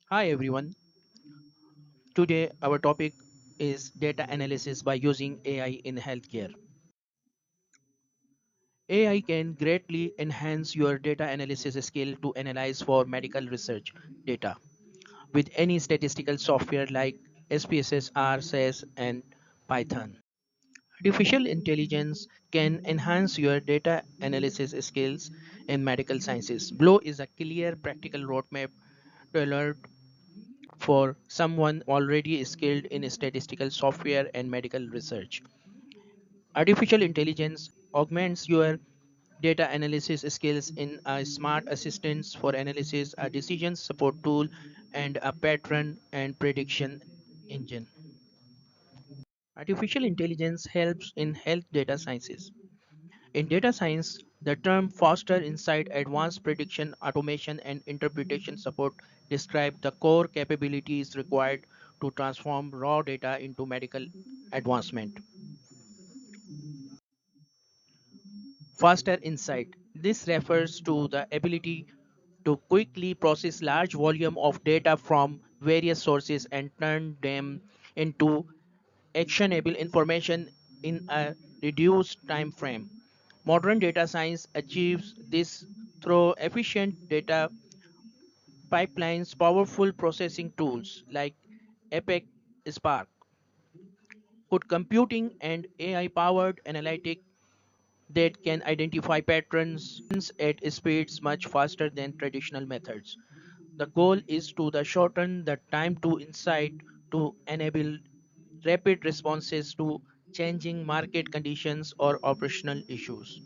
Hi everyone. Today our topic is data analysis by using AI in healthcare. AI can greatly enhance your data analysis skill to analyze for medical research data with any statistical software like SPSS, SAS and Python. Artificial intelligence can enhance your data analysis skills in medical sciences. Below is a clear practical roadmap tailored for someone already skilled in statistical software and medical research. Artificial intelligence augments your data analysis skills in a smart assistant for analysis, a decision support tool, and a pattern and prediction engine. Artificial intelligence helps in health data sciences. In data science, the term faster insight, advanced prediction, automation, and interpretation support describe the core capabilities required to transform raw data into medical advancement. Faster insight. This refers to the ability to quickly process large volume of data from various sources and turn them into actionable information in a reduced time frame. Modern data science achieves this through efficient data pipelines, powerful processing tools like Epic Spark, code computing, and AI powered analytics that can identify patterns at speeds much faster than traditional methods. The goal is to shorten the time to insight to enable rapid responses to changing market conditions or operational issues.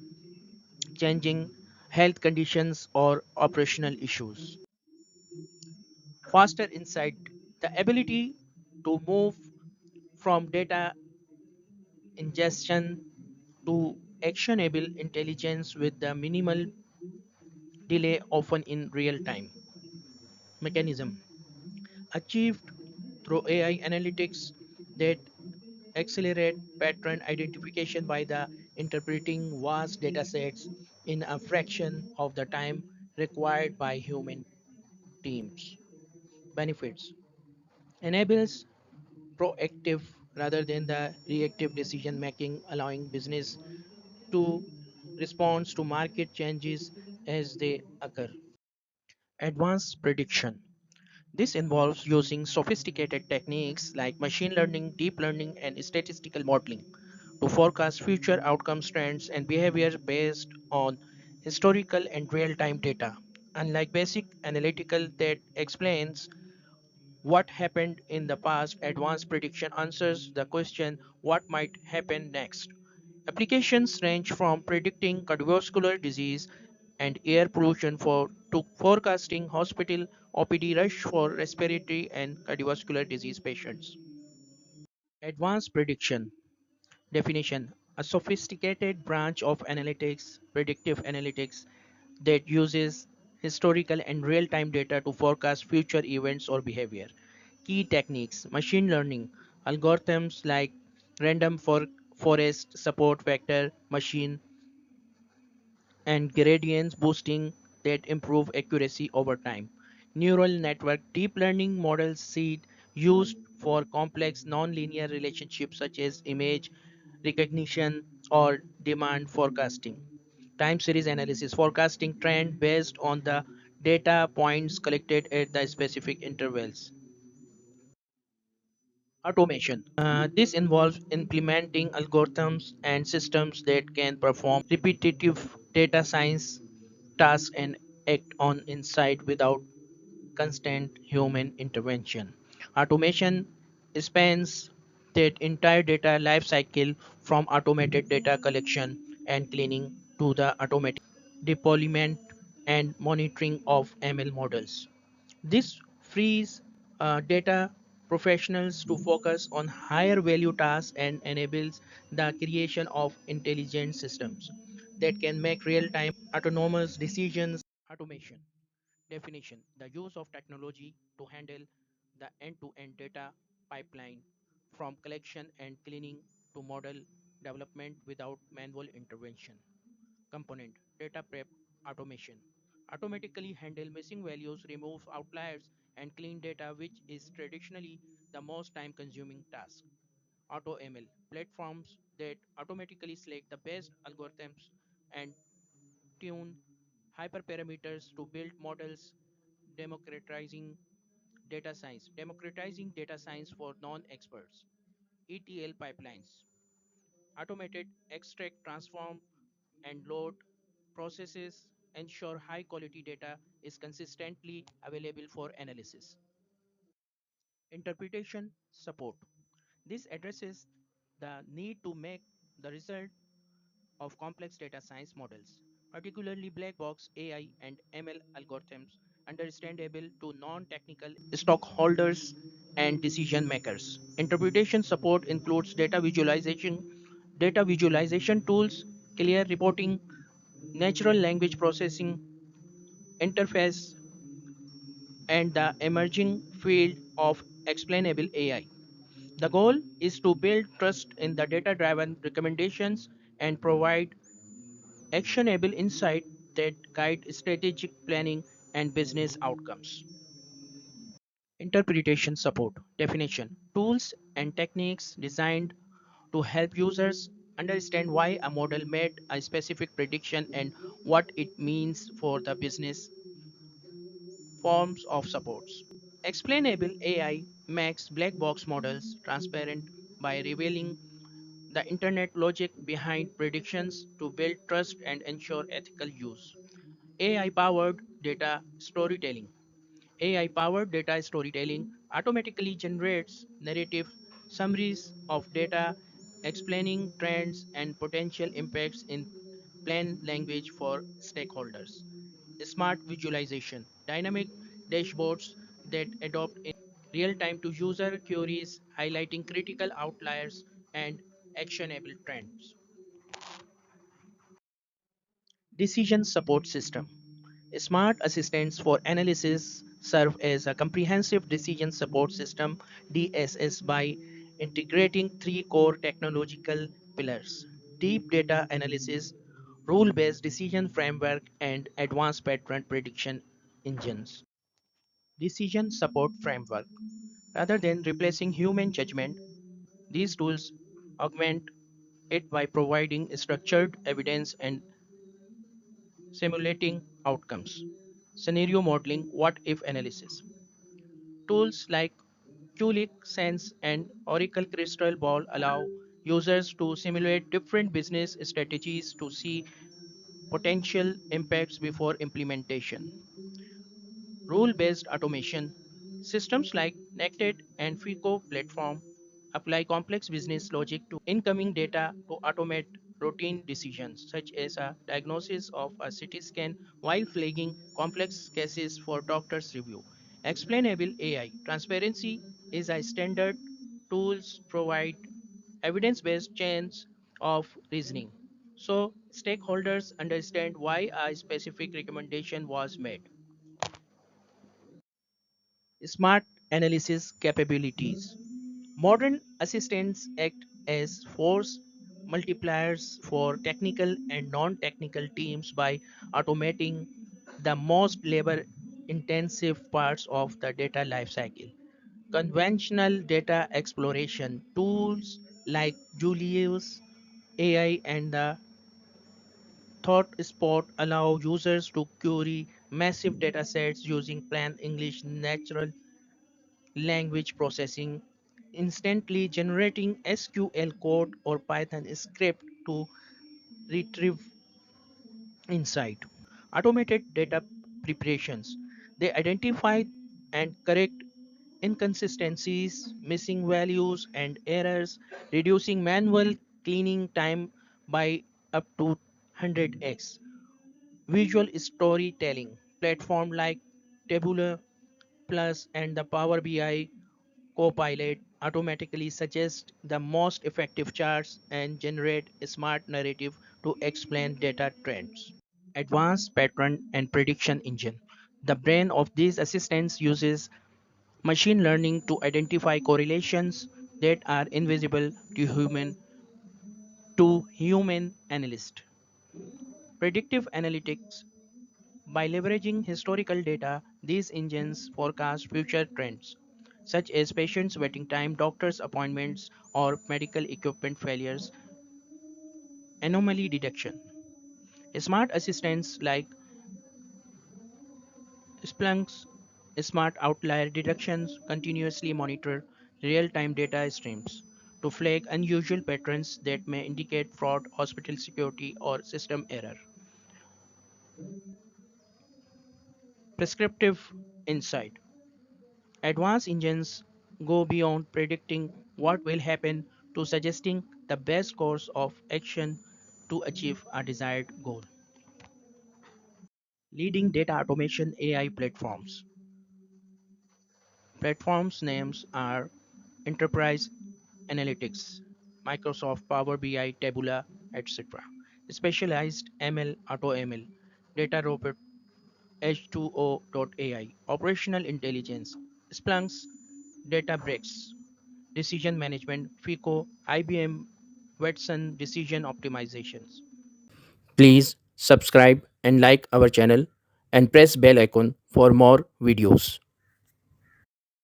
Changing health conditions or operational issues. Faster insight, the ability to move from data ingestion to actionable intelligence with the minimal delay, often in real time. Mechanism achieved through AI analytics that accelerate pattern identification by the interpreting vast datasets in a fraction of the time required by human teams. Benefits enables proactive rather than the reactive decision making, allowing business to respond to market changes as they occur. Advanced prediction. This involves using sophisticated techniques like machine learning, deep learning, and statistical modeling to forecast future outcomes, trends, and behavior based on historical and real time data. Unlike basic analytical that explains what happened in the past, advanced prediction answers the question what might happen next. Applications range from predicting cardiovascular disease and air pollution to forecasting hospital OPD rush for respiratory and cardiovascular disease patients. Advanced prediction definition: a sophisticated branch of analytics, predictive analytics, that uses historical and real time data to forecast future events or behavior. Key techniques: machine learning, algorithms like random forest support vector machine and gradients boosting that improve accuracy over time. Neural network deep learning models seed used for complex nonlinear relationships such as image recognition or demand forecasting. Time series analysis forecasting trend based on the data points collected at the specific intervals. Automation. This involves implementing algorithms and systems that can perform repetitive data science tasks and act on insight without constant human intervention. Automation spans that entire data lifecycle from automated data collection and cleaning to the automatic deployment and monitoring of ML models. This frees data professionals to focus on higher value tasks and enables the creation of intelligent systems that can make real time autonomous decisions. Automation definition: the use of technology to handle the end to end data pipeline from collection and cleaning to model development without manual intervention. Component data prep automation. automatically handle missing values, remove outliers, and clean data, which is traditionally the most time consuming task. AutoML platforms that automatically select the best algorithms and tune hyperparameters to build models, democratizing democratizing data science for non-experts. ETL pipelines, automated extract, transform, and load processes ensure high quality data is consistently available for analysis. Interpretation support. This addresses the need to make the result of complex data science models, particularly black box AI and ML algorithms, understandable to non technical stockholders and decision makers. Interpretation support includes data visualization tools, clear reporting, natural language processing interface, and the emerging field of explainable AI. The goal is to build trust in the data driven recommendations and provide actionable insight that guide strategic planning and business outcomes. Interpretation support definition tools and techniques designed to help users understand why a model made a specific prediction and what it means for the business. Forms of supports. Explainable AI makes black box models transparent by revealing the internet logic behind predictions to build trust and ensure ethical use. AI powered data storytelling. AI powered data storytelling automatically generates narrative summaries of data explaining trends and potential impacts in plain language for stakeholders. Smart visualization, dynamic dashboards that adapt in real time to user queries, highlighting critical outliers and actionable trends. Decision support system. Smart assistants for analysis serve as a comprehensive decision support system DSS by integrating three core technological pillars: deep data analysis, rule based decision framework, and advanced pattern prediction engines. Decision support framework. Rather than replacing human judgment, these tools augment it by providing structured evidence and simulating outcomes. Scenario modeling, what if analysis. Tools like Kulik, Sense, and Oracle Crystal Ball allow users to simulate different business strategies to see potential impacts before implementation. Rule-based automation systems like Nected and FICO platform apply complex business logic to incoming data to automate routine decisions such as a diagnosis of a CT scan while flagging complex cases for doctor's review. Explainable AI transparency is a standard. Tools provide evidence-based chains of reasoning so stakeholders understand why a specific recommendation was made. Smart analysis capabilities. Modern assistants act as force multipliers for technical and non technical teams by automating the most labor intensive parts of the data lifecycle. Conventional data exploration tools like Julius AI and the ThoughtSpot allow users to query massive datasets using plain English natural language processing, instantly generating SQL code or Python script to retrieve insight. Automated data preparations. They identify and correct inconsistencies, missing values, and errors, reducing manual cleaning time by up to 100x. Visual storytelling platform like Taboola Plus and the Power BI Copilot automatically suggest the most effective charts and generate a smart narrative to explain data trends. Advanced pattern and prediction engine. The brain of these assistants uses machine learning to identify correlations that are invisible to human analysts. Predictive analytics By leveraging historical data, these engines forecast future trends, such as patients' waiting time, doctors' appointments, or medical equipment failures, anomaly detection. Smart assistants like Splunk's smart outlier detections continuously monitor real-time data streams to flag unusual patterns that may indicate fraud, hospital security, or system error. Prescriptive insight. Advanced engines go beyond predicting what will happen to suggesting the best course of action to achieve a desired goal. Leading data automation AI platforms. Platforms names are Enterprise Analytics, Microsoft Power BI, Tabula, etc. Specialized ML, AutoML, Data Robot, H2O.ai, Operational Intelligence, Splunk's, Databricks, Decision Management, FICO, IBM, Watson Decision Optimizations. Please subscribe and like our channel and press bell icon for more videos.